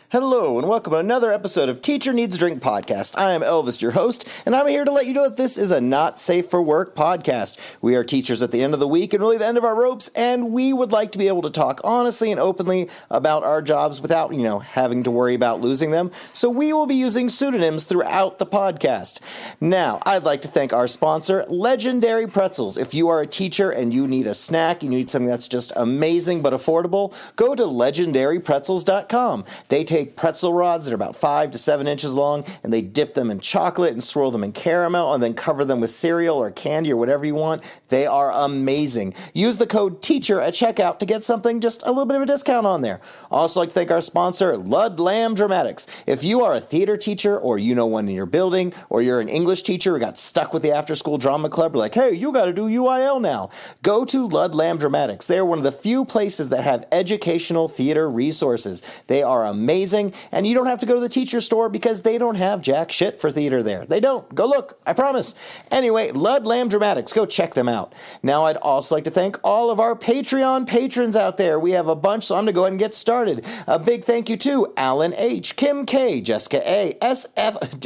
Hello, and welcome to another episode of Teacher Needs a Drink podcast. I am Elvis, your host, and I'm here to let you know that this is a not safe for work podcast. We are teachers at the end of the week and really the end of our ropes, and we would like to be able to talk honestly and openly about our jobs without, having to worry about losing them. So we will be using pseudonyms throughout the podcast. Now, I'd like to thank our sponsor, Legendary Pretzels. If you are a teacher and you need a snack, you need something that's just amazing but affordable, go to legendarypretzels.com. They take pretzel rods that are about 5 to 7 inches long, and they dip them in chocolate and swirl them in caramel and then cover them with cereal or candy or whatever you want. They are amazing. Use the code TEACHER at checkout to get something just a little bit of a discount on there. Also like to thank our sponsor, Ludlam Dramatics. If you are a theater teacher or you know one in your building, or you're an English teacher who got stuck with the after-school drama club, like, hey, you got to do UIL now, go to Ludlam Dramatics. They're one of the few places that have educational theater resources. They are amazing. And you don't have to go to the teacher store because they don't have jack shit for theater there. They don't. Go look. I promise. Anyway, Ludlam Dramatics. Go check them out. Now, I'd also like to thank all of our Patreon patrons out there. We have a bunch, so I'm going to go ahead and get started. A big thank you to Alan H., Kim K., Jessica A., SWFLEV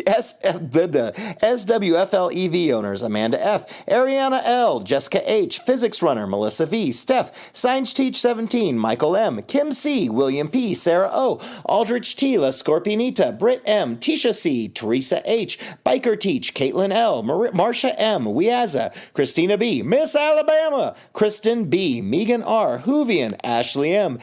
owners, Amanda F., Ariana L., Jessica H., Physics Runner, Melissa V., Steph, Science Teach 17, Michael M., Kim C., William P., Sarah O., Aldrich T, La Scorpionita, Britt M, Tisha C, Teresa H, Biker Teach, Caitlin L, Marcia M, Wiaza, Christina B, Miss Alabama, Kristen B, Megan R, Hoovian, Ashley M,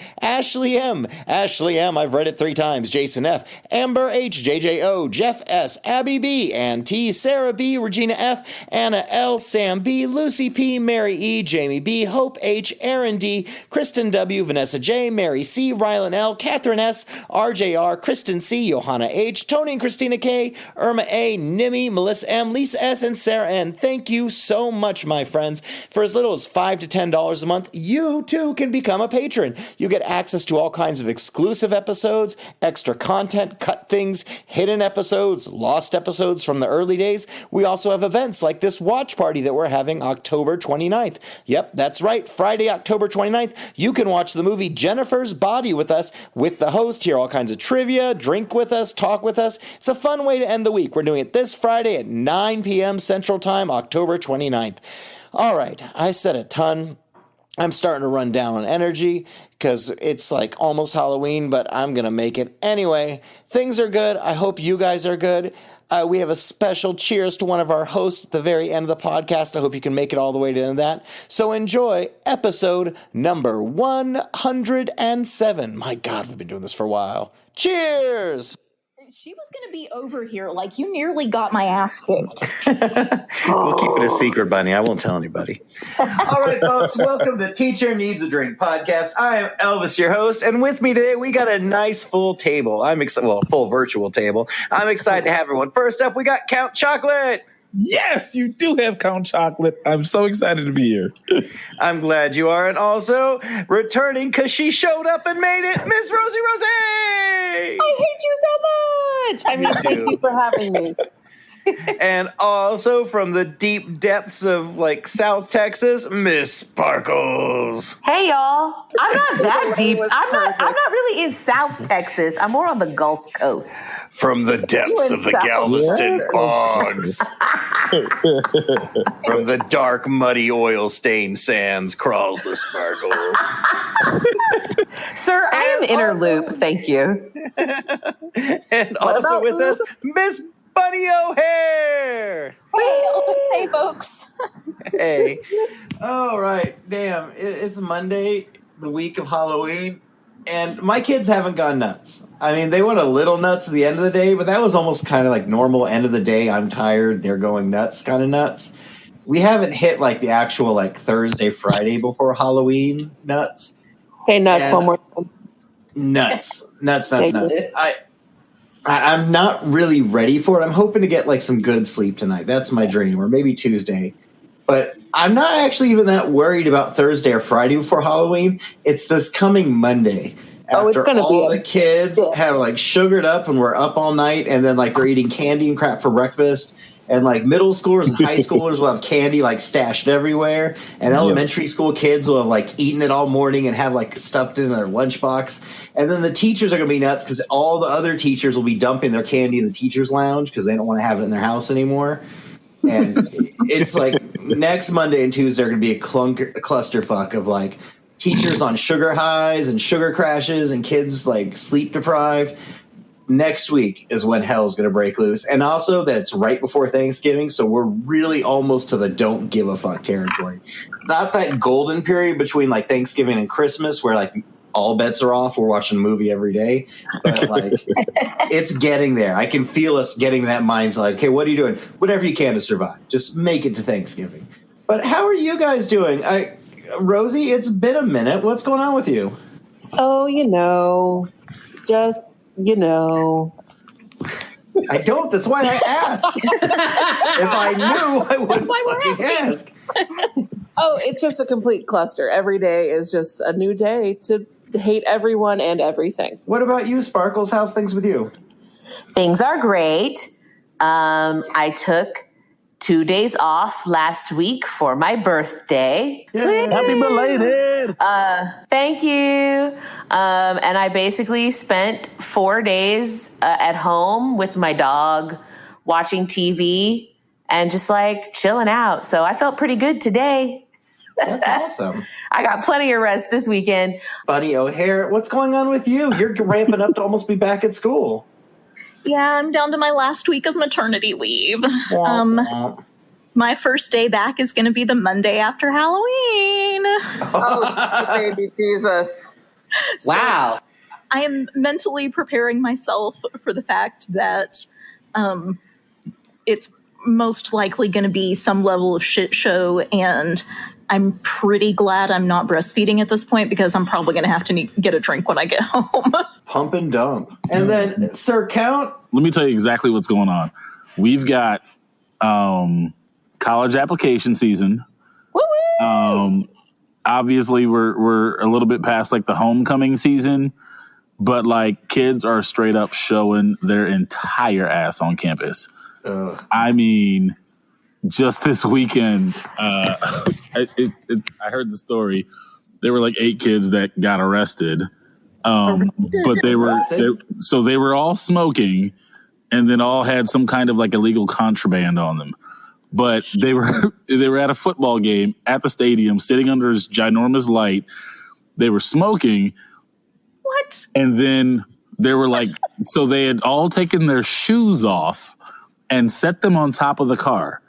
I've read it 3 times, Jason F, Amber H, JJO, Jeff S, Abby B, Ann T, Sarah B, Regina F, Anna L, Sam B, Lucy P, Mary E, Jamie B, Hope H, Aaron D, Kristen W, Vanessa J, Mary C, Rylan L, Catherine S, RJ R, Kristen C, Johanna H, Tony and Christina K, Irma A, Nimi, Melissa M, Lisa S, and Sarah N. Thank you so much, my friends. For as little as $5 to $10 a month, you too can become a patron. You get access to all kinds of exclusive episodes, extra content, cut things, hidden episodes, lost episodes from the early days. We also have events like this watch party that we're having October 29th. Yep, that's right, Friday, October 29th. You can watch the movie Jennifer's Body with us, with the host, hear all kinds of trivia, drink with us, talk with us. It's a fun way to end the week. We're doing it this Friday at 9 p.m. Central Time, October 29th. All right, I said a ton. I'm starting to run down on energy because it's like almost Halloween, but I'm going to make it anyway. Things are good. I hope you guys are good. We have a special cheers to one of our hosts at the very end of the podcast. I hope you can make it all the way to the end of that. So enjoy episode number 107. My God, we've been doing this for a while. Cheers! She was going to be over here like you nearly got my ass kicked. We'll keep it a secret, Bunny. I won't tell anybody. All right, folks. Welcome to Teacher Needs a Drink podcast. I am Elvis, your host, and with me today we got a nice full table. Full virtual table. I'm excited to have everyone. First up, we got Count Chocolate. Yes, you do have Count Chocolate. I'm so excited to be here. I'm glad you are. And also, returning because she showed up and made it, Miss Rosie. I hate you so much. Thank you for having me. And also from the deep depths of South Texas, Miss Sparkles. Hey y'all. I'm not that deep. I'm not really in South Texas. I'm more on the Gulf Coast. From the depths of the Galveston bogs. From the dark, muddy, oil-stained sands crawls the Sparkles. Sir, I am Interloop. Thank you. And also with us, Miss Bunny O'Hare. Hey, folks. Hey. All right. Damn. It's Monday, the week of Halloween, and my kids haven't gone nuts. I mean, they went a little nuts at the end of the day, but that was almost kind of like normal end of the day. I'm tired. They're going nuts, kind of nuts. We haven't hit the actual Thursday, Friday before Halloween nuts. Say nuts one more time. Nuts. I'm not really ready for it. I'm hoping to get some good sleep tonight. That's my dream, or maybe Tuesday. But I'm not actually even that worried about Thursday or Friday before Halloween. It's this coming Monday. It's going to be all the kids have sugared up and we're up all night, and then they're eating candy and crap for breakfast. And like middle schoolers and high schoolers will have candy like stashed everywhere, and elementary school kids will have like eaten it all morning and have like stuffed in their lunchbox. And then the teachers are going to be nuts because all the other teachers will be dumping their candy in the teachers' lounge because they don't want to have it in their house anymore. And it's like next Monday and Tuesday are going to be a clusterfuck of like teachers on sugar highs and sugar crashes and kids like sleep deprived. Next week is when hell's going to break loose. And also that it's right before Thanksgiving, so we're really almost to the don't give a fuck territory. Not that golden period between like Thanksgiving and Christmas where like all bets are off. We're watching a movie every day. But like it's getting there. I can feel us getting that mindset like, okay, what are you doing? Whatever you can to survive. Just make it to Thanksgiving. But how are you guys doing? Rosie, it's been a minute. What's going on with you? Oh, I don't. That's why I asked. If I knew, I wouldn't fucking ask. Oh, it's just a complete cluster. Every day is just a new day to hate everyone and everything. What about you, Sparkles? How's things with you? Things are great. I took 2 days off last week for my birthday. Yeah. Happy belated. Thank you. And I basically spent 4 days at home with my dog, watching TV and just like chilling out. So I felt pretty good today. That's awesome. I got plenty of rest this weekend. Buddy O'Hare, what's going on with you? You're ramping up to almost be back at school. Yeah, I'm down to my last week of maternity leave. My first day back is going to be the Monday after Halloween. Oh, baby Jesus. Wow. I am mentally preparing myself for the fact that it's most likely going to be some level of shit show, and I'm pretty glad I'm not breastfeeding at this point because I'm probably going to have to get a drink when I get home. Pump and dump. And then, Sir Count. Let me tell you exactly what's going on. We've got college application season. Obviously, we're a little bit past like the homecoming season, but like kids are straight up showing their entire ass on campus. Ugh. I mean, just this weekend, I heard the story. There were like 8 kids that got arrested, but they were all smoking, and then all had some kind of like illegal contraband on them. But they were at a football game at the stadium, sitting under this ginormous light. They were smoking. What? And then they were like, so they had all taken their shoes off and set them on top of the car.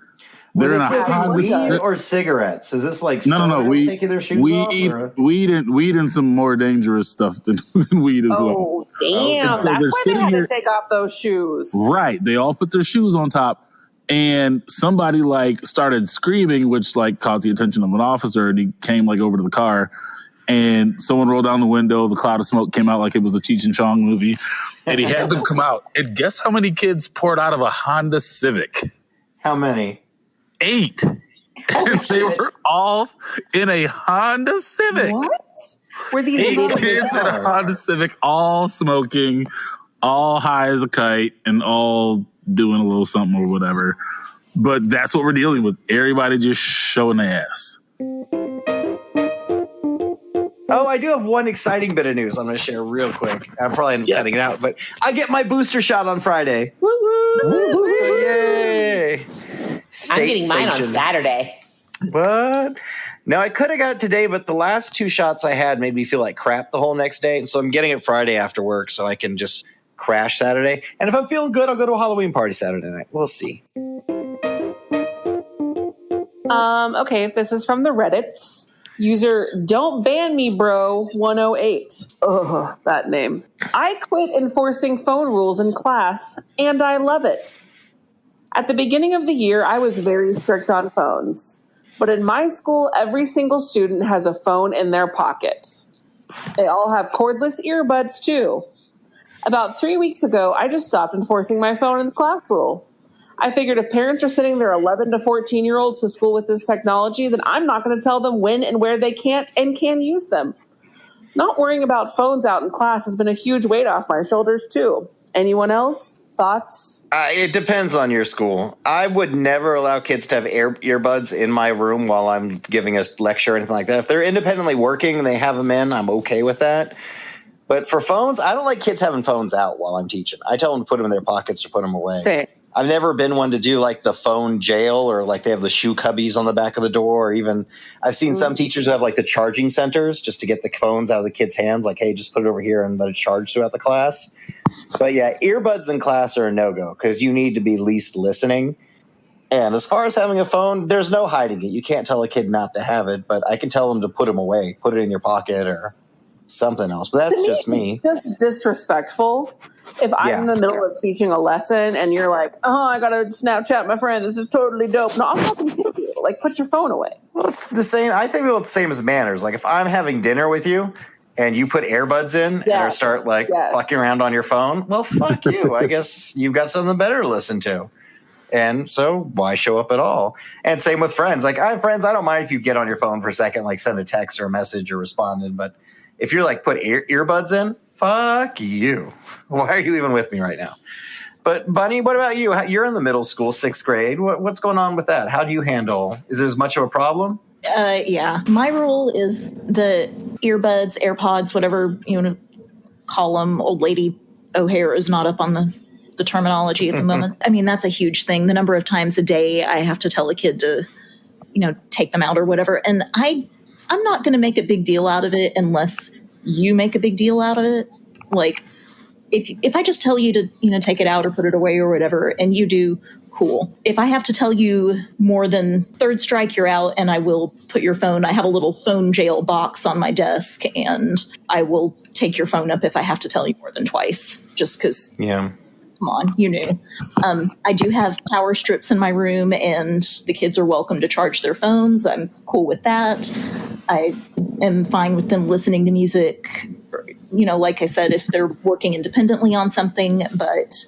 They're in a Honda. Or cigarettes? Is this like no? We taking their shoes off? Weed and some more dangerous stuff than weed as well. Oh damn! So that's why they had to take off those shoes. Right? They all put their shoes on top, and somebody like started screaming, which like caught the attention of an officer, and he came like over to the car. And someone rolled down the window. The cloud of smoke came out like it was a Cheech and Chong movie. And he had them come out. And guess how many kids poured out of a Honda Civic? How many? 8. And they were all in a Honda Civic. What? Were these 8 kids in a Honda Civic, all smoking, all high as a kite, and all doing a little something or whatever. But that's what we're dealing with. Everybody just showing their ass. Oh, I do have one exciting bit of news I'm going to share real quick. I'm probably end up cutting it out, but I get my booster shot on Friday. Woo-woo! So yay! I'm getting mine on Saturday. What? No, I could have got it today, but the last 2 shots I had made me feel like crap the whole next day, and so I'm getting it Friday after work so I can just crash Saturday. And if I'm feeling good, I'll go to a Halloween party Saturday night. We'll see. Okay, this is from the Reddits. User Don't Ban Me Bro 108. Ugh, that name. I quit enforcing phone rules in class, and I love it. At the beginning of the year, I was very strict on phones. But in my school, every single student has a phone in their pocket. They all have cordless earbuds, too. About 3 weeks ago, I just stopped enforcing my phone in the class rule. I figured if parents are sending their 11 to 14-year-olds to school with this technology, then I'm not going to tell them when and where they can't and can use them. Not worrying about phones out in class has been a huge weight off my shoulders, too. Anyone else? Thoughts? It depends on your school. I would never allow kids to have earbuds in my room while I'm giving a lecture or anything like that. If they're independently working and they have them in, I'm okay with that. But for phones, I don't like kids having phones out while I'm teaching. I tell them to put them in their pockets or put them away. Same. I've never been one to do like the phone jail or like they have the shoe cubbies on the back of the door. Or even I've seen some teachers who have like the charging centers just to get the phones out of the kids' hands. Like, hey, just put it over here and let it charge throughout the class. But yeah, earbuds in class are a no-go because you need to be at least listening. And as far as having a phone, there's no hiding it. You can't tell a kid not to have it, but I can tell them to put them away, put it in your pocket or something else. But that's just me. It's just disrespectful. If I'm in the middle of teaching a lesson and you're like, oh, I got to Snapchat my friend. This is totally dope. No, I'm not going to give you. Like, put your phone away. Well, it's the same. I think it's the same as manners. Like if I'm having dinner with you and you put earbuds in and start like fucking around on your phone, well, fuck you. I guess you've got something better to listen to. And so why show up at all? And same with friends. Like I have friends. I don't mind if you get on your phone for a second, like send a text or a message or responded. But if you're like put earbuds in, fuck you. Why are you even with me right now? But Bunny, what about you? You're in the middle school, 6th grade. What's going on with that? How do you handle? Is it as much of a problem? Yeah. My rule is the earbuds, AirPods, whatever you want to call them. Old lady O'Hare is not up on the terminology at the moment. I mean, that's a huge thing. The number of times a day I have to tell a kid to, take them out or whatever. And I'm not going to make a big deal out of it unless you make a big deal out of it. Like if I just tell you to, take it out or put it away or whatever, and you do, cool. If I have to tell you more than third strike, you're out, and I will put your phone. I have a little phone jail box on my desk, and I will take your phone up if I have to tell you more than twice, just because. Yeah. Come on, you knew. I do have power strips in my room, and the kids are welcome to charge their phones. I'm cool with that. I am fine with them listening to music. Like I said, if they're working independently on something, but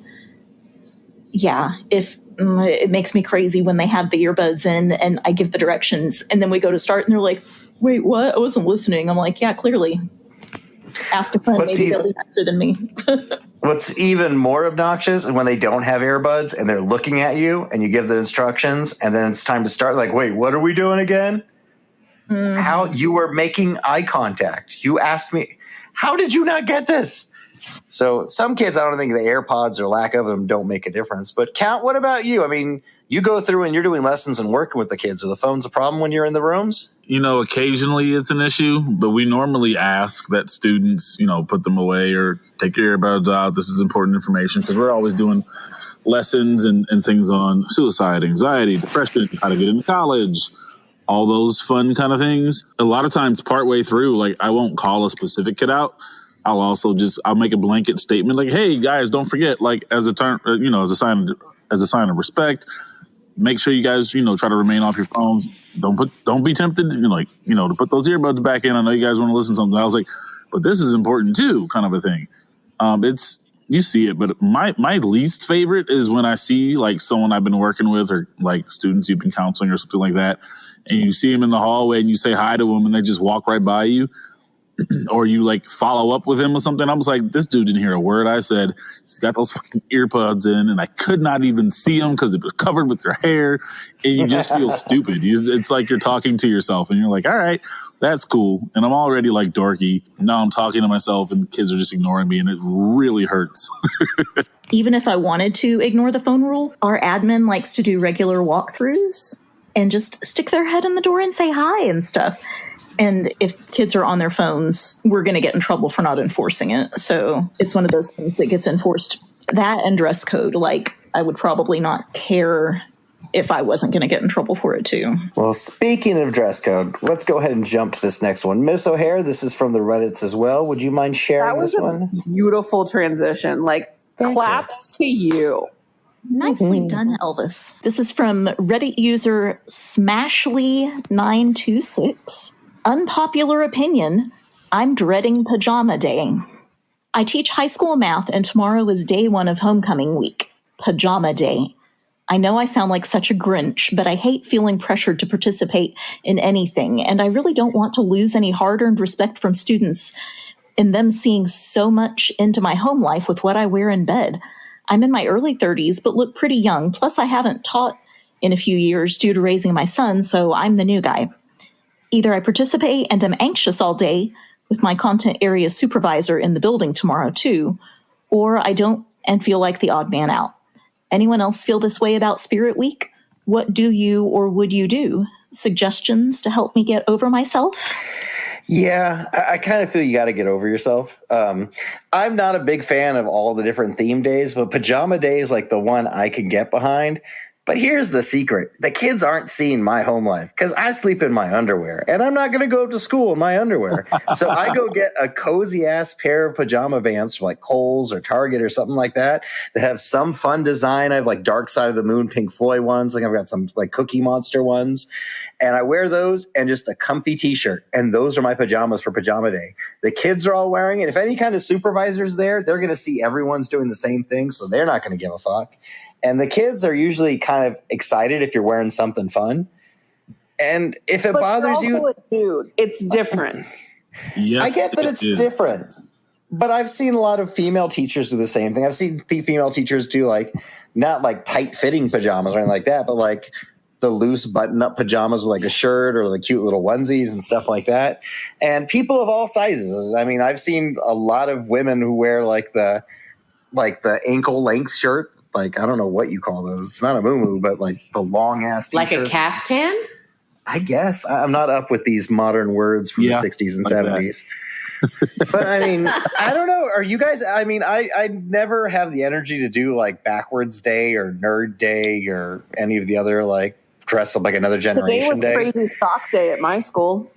yeah, if it makes me crazy when they have the earbuds in and I give the directions and then we go to start and they're like, wait, what? I wasn't listening. I'm like, yeah, clearly. Ask a friend, maybe they'll be nicer than me. What's even more obnoxious is when they don't have earbuds and they're looking at you and you give the instructions and then it's time to start. Like, wait, what are we doing again? Mm-hmm. How you were making eye contact. You asked me, how did you not get this? So some kids, I don't think the AirPods or lack of them don't make a difference. But Count, what about you? I mean, you go through and you're doing lessons and working with the kids. Are the phones a problem when you're in the rooms? Occasionally it's an issue, but we normally ask that students, put them away or take your earbuds out. This is important information because we're always doing lessons and things on suicide, anxiety, depression, how to get into college, all those fun kind of things. A lot of times partway through, like I won't call a specific kid out. I'll also I'll make a blanket statement like, hey guys, don't forget, like as a turn, as a sign of respect, make sure you guys, try to remain off your phones. Don't be tempted, to put those earbuds back in. I know you guys want to listen to something. I was like, but this is important too, kind of a thing. You see it, but my least favorite is when I see like someone I've been working with or like students you've been counseling or something like that, and you see them in the hallway and you say hi to them and they just walk right by you. Or you like follow up with him or something. I was like, this dude didn't hear a word I said. He's got those fucking earbuds in and I could not even see him because it was covered with your hair and you just feel stupid. It's like you're talking to yourself and you're like, all right, that's cool. And I'm already like dorky. Now I'm talking to myself and the kids are just ignoring me and it really hurts. Even if I wanted to ignore the phone rule, our admin likes to do regular walkthroughs and just stick their head in the door and say hi and stuff. And if kids are on their phones, we're going to get in trouble for not enforcing it. So it's one of those things that gets enforced. That and dress code, like I would probably not care if I wasn't going to get in trouble for it too. Well, speaking of dress code, let's go ahead and jump to this next one. Miss O'Hare, this is from the Reddits as well. Would you mind sharing this one? That was a beautiful transition. Like, claps to you. Nicely done, Elvis. This is from Reddit user Smashly926. Unpopular opinion, I'm dreading Pajama Day. I teach high school math, and tomorrow is day one of homecoming week. Pajama Day. I know I sound like such a Grinch, but I hate feeling pressured to participate in anything, and I really don't want to lose any hard-earned respect from students in them seeing so much into my home life with what I wear in bed. I'm in my early 30s, but look pretty young. Plus, I haven't taught in a few years due to raising my son, so I'm the new guy. Either I participate and am anxious all day with my content area supervisor in the building tomorrow too, or I don't and feel like the odd man out. Anyone else feel this way about Spirit Week? What do you or would you do? Suggestions to help me get over myself? Yeah, I kind of feel you got to get over yourself. I'm not a big fan of all the different theme days, but Pajama Day is like the one I can get behind. But here's the secret. The kids aren't seeing my home life because I sleep in my underwear and I'm not going to go to school in my underwear. So I go get a cozy ass pair of pajama bands from like Kohl's or Target or something like that have some fun design. I have like Dark Side of the Moon, Pink Floyd ones. Like I've got some like Cookie Monster ones and I wear those and just a comfy t-shirt. And those are my pajamas for Pajama Day. The kids are all wearing it. If any kind of supervisor's there, they're going to see everyone's doing the same thing. So they're not going to give a fuck. And the kids are usually kind of excited if you're wearing something fun. And if it bothers you, dude, it's different. Yes, I get that it's different. But I've seen a lot of female teachers do the same thing. I've seen the female teachers do like not like tight fitting pajamas or anything like that, but like the loose button up pajamas with like a shirt or the cute little onesies and stuff like that. And people of all sizes. I mean, I've seen a lot of women who wear like the ankle length shirt. Like, I don't know what you call those. It's not a muumuu, but like the long ass t-shirt. Like a caftan? I guess. I'm not up with these modern words from the 60s and 70s. But I mean, I don't know. Are you guys, I mean, I never have the energy to do like Backwards Day or Nerd Day or any of the other like dress up like another generation Today was Crazy Sock Day at my school.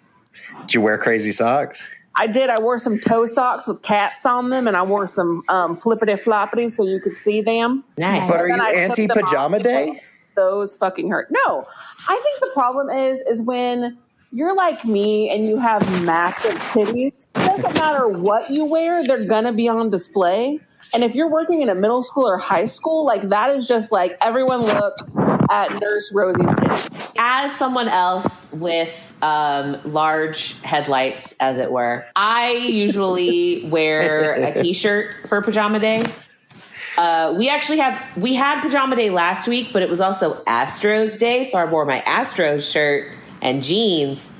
Did you wear crazy socks? I did. I wore some toe socks with cats on them, and I wore some flippity floppity so you could see them. Nice. But are you anti-Pajama Day? Those fucking hurt. No, I think the problem is when you're like me and you have massive titties, it doesn't matter what you wear, they're going to be on display. And if you're working in a middle school or high school, like that is just like everyone look at Nurse Rosie's titties. As someone else with large headlights, as it were, I usually wear a t-shirt for Pajama Day. We had Pajama Day last week, but it was also Astros Day, so I wore my Astros shirt and jeans.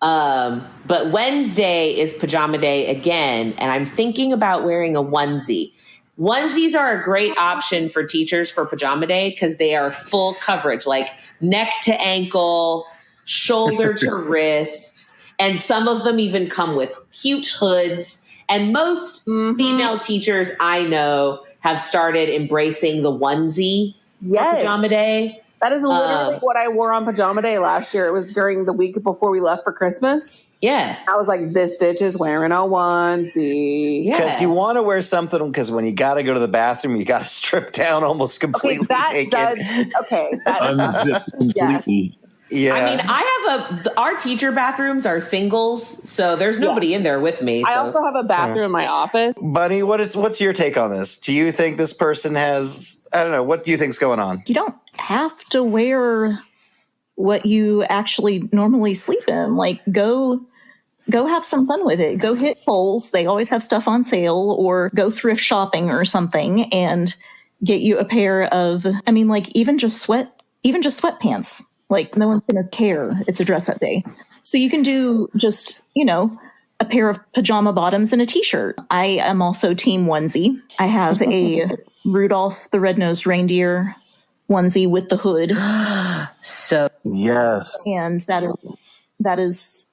But Wednesday is Pajama Day again, and I'm thinking about wearing a onesie. Onesies are a great option for teachers for Pajama Day because they are full coverage, like neck to ankle, shoulder to wrist, and some of them even come with cute hoods. And most female teachers I know have started embracing the onesie for Pajama Day. That is literally what I wore on Pajama Day last year. It was during the week before we left for Christmas. Yeah. I was like, this bitch is wearing a onesie. Because you want to wear something, because when you got to go to the bathroom, you got to strip down almost completely naked. Unzip completely. Yeah. I mean, our teacher bathrooms are singles, so there's nobody in there with me. So. I also have a bathroom in my office. Bunny, what's your take on this? Do you think this person has, I don't know, what do you think's going on? You don't have to wear what you actually normally sleep in. Like, go have some fun with it. Go hit Kohl's. They always have stuff on sale, or go thrift shopping or something and get you a pair of, I mean, like even just sweatpants. Like, no one's going to care. It's a dress-up day. So you can do just, a pair of pajama bottoms and a t-shirt. I am also team onesie. I have a Rudolph the Red-Nosed Reindeer onesie with the hood. So yes. And that is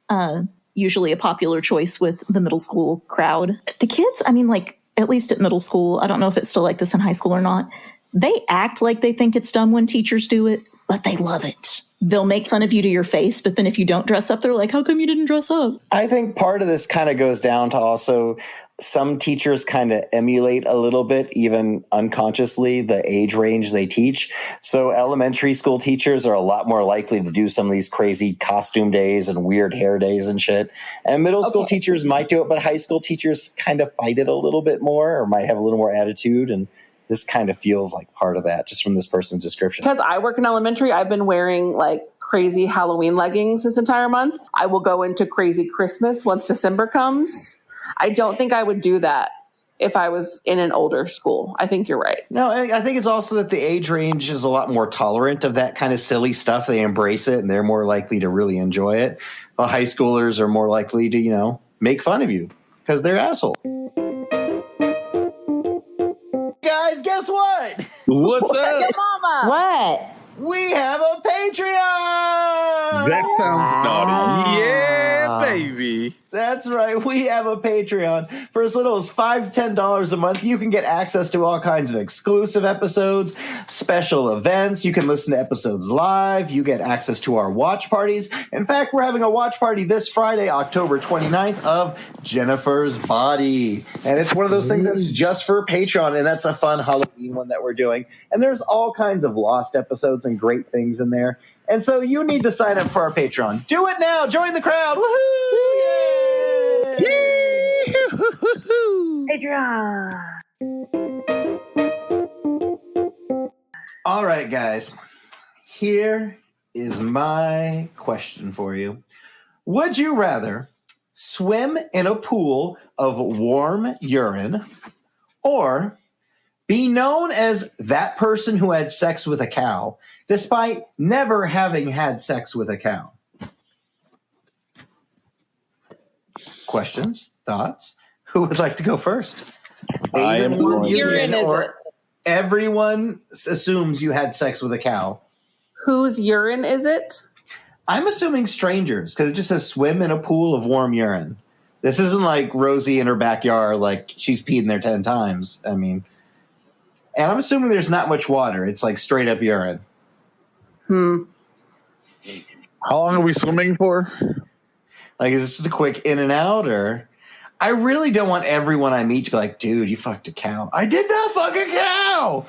usually a popular choice with the middle school crowd. The kids, I mean, like, at least at middle school, I don't know if it's still like this in high school or not, they act like they think it's dumb when teachers do it, but they love it. They'll make fun of you to your face, but then if you don't dress up, they're like, how come you didn't dress up? I think part of this kind of goes down to also some teachers kind of emulate a little bit, even unconsciously, the age range they teach. So elementary school teachers are a lot more likely to do some of these crazy costume days and weird hair days and shit. And middle school teachers might do it, but high school teachers kind of fight it a little bit more, or might have a little more attitude. And this kind of feels like part of that, just from this person's description. Because I work in elementary, I've been wearing like crazy Halloween leggings this entire month. I will go into crazy Christmas once December comes. I don't think I would do that if I was in an older school. I think you're right. No, I think it's also that the age range is a lot more tolerant of that kind of silly stuff. They embrace it and they're more likely to really enjoy it. While high schoolers are more likely to, make fun of you because they're assholes. Guys, guess what? What's up? Your mama. What? We have a Patreon! That sounds naughty. Yeah, baby. That's right. We have a Patreon. For as little as $5 to $10 a month, you can get access to all kinds of exclusive episodes, special events. You can listen to episodes live. You get access to our watch parties. In fact, we're having a watch party this Friday, October 29th, of Jennifer's Body. And it's one of those things that's just for Patreon, and that's a fun Halloween one that we're doing. And there's all kinds of lost episodes and great things in there. And so you need to sign up for our Patreon. Do it now. Join the crowd. Woohoo! Yay! Patreon. All right, guys. Here is my question for you. Would you rather swim in a pool of warm urine or be known as that person who had sex with a cow despite never having had sex with a cow? Questions? Thoughts? Who would like to go first? I am going. Urine is or it? everyone assumes you had sex with a cow. Whose urine is it? I'm assuming strangers because it just says swim in a pool of warm urine. This isn't like Rosie in her backyard, like she's peed in there 10 times. I mean, and I'm assuming there's not much water. It's like straight up urine. How long are we swimming for? Like, is this just a quick in and out, or? I really don't want everyone I meet to be like, dude, you fucked a cow. I did not fuck a cow.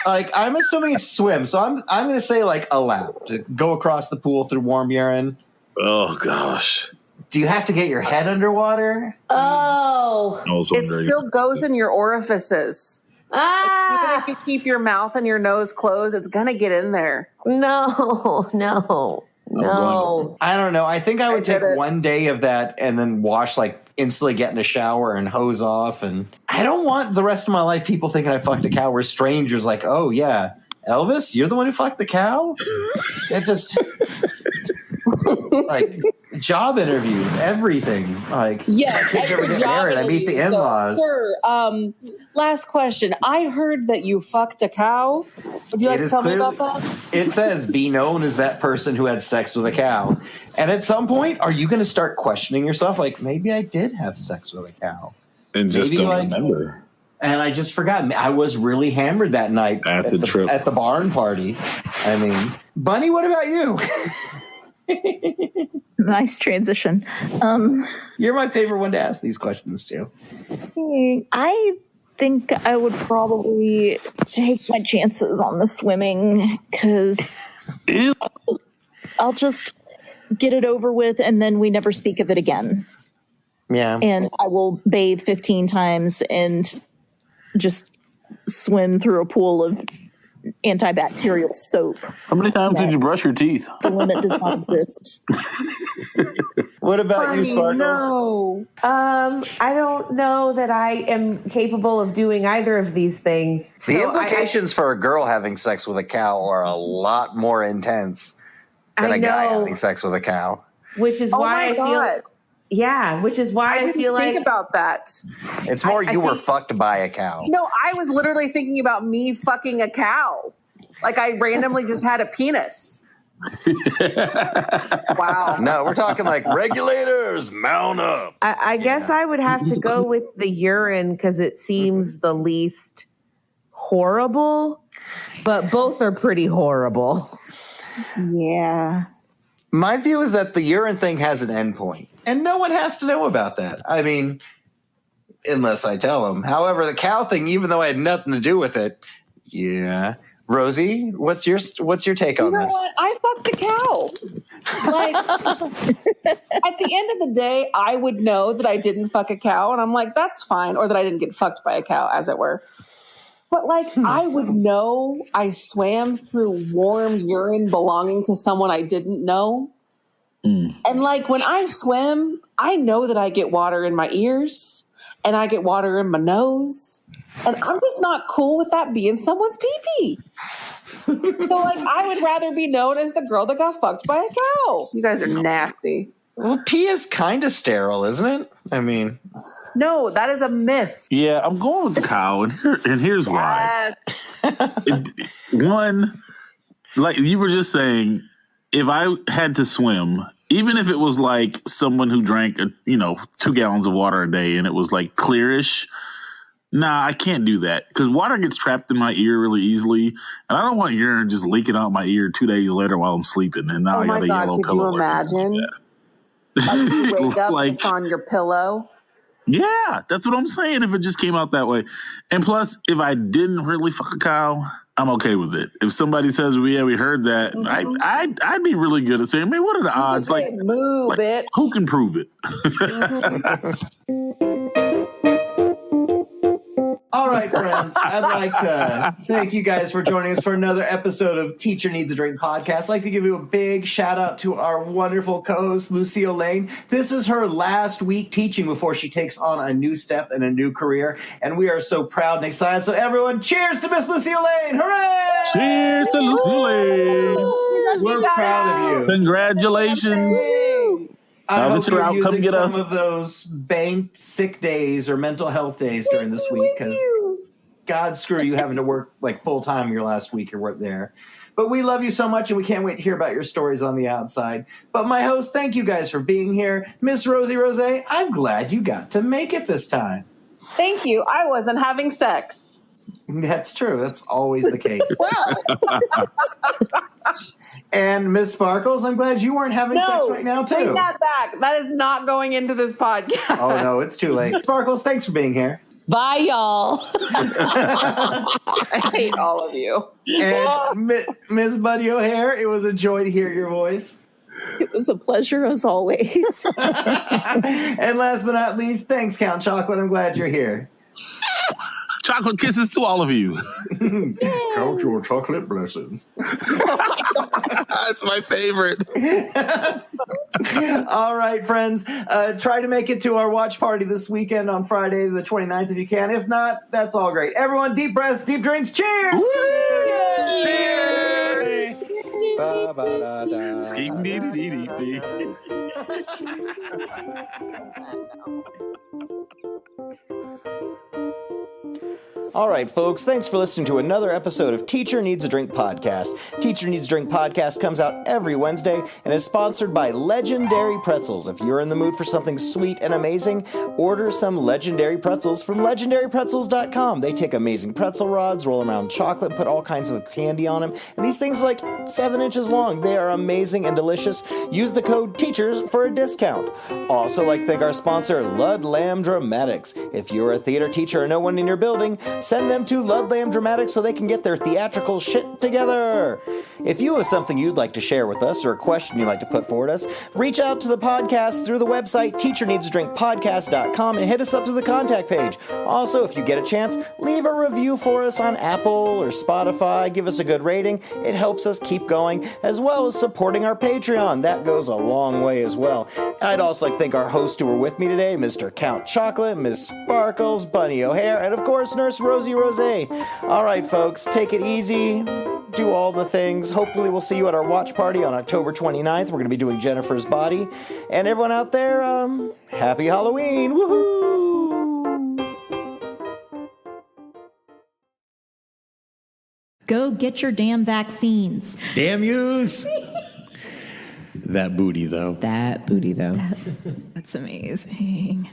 Like, I'm assuming it's swim, so I'm going to say like a lap to go across the pool through warm urine. Oh gosh. Do you have to get your head underwater? Oh. It still goes in your orifices. Even if you keep your mouth and your nose closed, it's going to get in there. No. I don't know. I think I would did take it. one day of that and then wash, like instantly get in a shower and hose off. And I don't want the rest of my life people thinking I fucked a cow. We're strangers like, oh yeah, Elvis, you're the one who fucked the cow? It just like job interviews, everything. Like, Yes, kids ever get married, I meet the in-laws. Sir, last question. I heard that you fucked a cow. Would you like It to is tell me clearly- about that? It says be known as that person who had sex with a cow. And at some point, are you going to start questioning yourself? Like, maybe I did have sex with a cow. And just Maybe, don't like, remember. And I just forgot. I was really hammered that night Acid trip. at the barn party. I mean, Bunny, what about you? Nice transition. You're my favorite one to ask these questions to. I think I would probably take my chances on the swimming because I'll just get it over with and then we never speak of it again. Yeah. And I will bathe 15 times and just swim through a pool of antibacterial soap. How many times did you brush your teeth? The limit does not exist. What about you, Sparkles? No. I don't know that I am capable of doing either of these things. The So implications for a girl having sex with a cow are a lot more intense than I a guy know. having sex with a cow. which is Oh why my I feel. God. Yeah, which is why I I didn't feel think like about that. It's more I you were think- fucked by a cow. No, I was literally thinking about me fucking a cow. Like I randomly just had a penis. Wow. No, we're talking like regulators, mount up. I guess I would have to go with the urine because it seems the least horrible, but both are pretty horrible. Yeah. My view is that the urine thing has an endpoint, and no one has to know about that. I mean, unless I tell them. However, the cow thing, even though I had nothing to do with it, yeah. Rosie, what's your take on You know this? what? I fucked a cow. Like, at the end of the day, I would know that I didn't fuck a cow, and I'm like, that's fine, or that I didn't get fucked by a cow, as it were. But like, I would know I swam through warm urine belonging to someone I didn't know. And like, when I swim, I know that I get water in my ears, and I get water in my nose. And I'm just not cool with that being someone's pee-pee. So, like, I would rather be known as the girl that got fucked by a cow. You guys are nasty. Well, pee is kind of sterile, isn't it? I mean, no, that is a myth. Yeah, I'm going with the cow, and here's why. One, like you were just saying, if I had to swim, even if it was like someone who drank, 2 gallons of water a day and it was like clearish, nah, I can't do that because water gets trapped in my ear really easily, and I don't want urine just leaking out my ear 2 days later while I'm sleeping, and now I got a yellow pillow. Could you imagine? Like you wake up and it's on your pillow. Yeah, that's what I'm saying. If it just came out that way, and plus, if I didn't really fuck a cow, I'm okay with it. If somebody says, "We heard that," I'd be really good at saying, "Man, what are the odds?" Like, move it. Who can prove it? All right, friends, I'd like to thank you guys for joining us for another episode of Teacher Needs a Drink podcast. I'd like to give you a big shout out to our wonderful co-host, Lucille Lane. This is her last week teaching before she takes on a new step and a new career, and we are so proud and excited. So everyone, cheers to Miss Lucille Lane. Hooray! Cheers to Lucille Lane. We're proud of you. Congratulations. I hope you're out, using some of those banked sick days or mental health days during this week because God screw you having to work like full time your last week you're there. But we love you so much and we can't wait to hear about your stories on the outside. But my host, thank you guys for being here. Miss Rosie Rose, I'm glad you got to make it this time. Thank you. I wasn't having sex. That's true. That's always the case. And Miss Sparkles, I'm glad you weren't having sex right now, too. Bring that back. That is not going into this podcast. Oh, no, it's too late. Sparkles, thanks for being here. Bye, y'all. I hate all of you. And Miss Buddy O'Hare, it was a joy to hear your voice. It was a pleasure, as always. And last but not least, thanks, Count Chocolate. I'm glad you're here. Chocolate kisses to all of you. Count your chocolate blessings. That's my favorite. All right, friends. Try to make it to our watch party this weekend on Friday the 29th if you can. If not, that's all great. Everyone, deep breaths, deep drinks. Cheers! Woo! Cheers! All right, folks, thanks for listening to another episode of Teacher Needs a Drink podcast. Teacher Needs a Drink podcast comes out every Wednesday and is sponsored by Legendary Pretzels. If you're in the mood for something sweet and amazing, order some Legendary Pretzels from legendarypretzels.com. They take amazing pretzel rods, roll them around chocolate, put all kinds of candy on them, and these things are like 7 inches long. They are amazing and delicious. Use the code TEACHERS for a discount. Also, like to thank our sponsor, Ludlam Dramatics. If you're a theater teacher or no one in your building, send them to Ludlam Dramatics so they can get their theatrical shit together. If you have something you'd like to share with us or a question you'd like to put forward us, reach out to the podcast through the website teacherneedsdrinkpodcast.com and hit us up to the contact page. Also, if you get a chance, leave a review for us on Apple or Spotify. Give us a good rating. It helps us keep going, as well as supporting our Patreon. That goes a long way as well. I'd also like to thank our hosts who were with me today, Mr. Count Chocolate, Miss Sparkles, Bunny O'Hare, and of course, Nurse Rosie Rose. All right, folks, take it easy. Do all the things. Hopefully we'll see you at our watch party on October 29th. We're going to be doing Jennifer's Body. And everyone out there, happy Halloween. Woohoo! Go get your damn vaccines. Damn yous. That booty, though. That's amazing.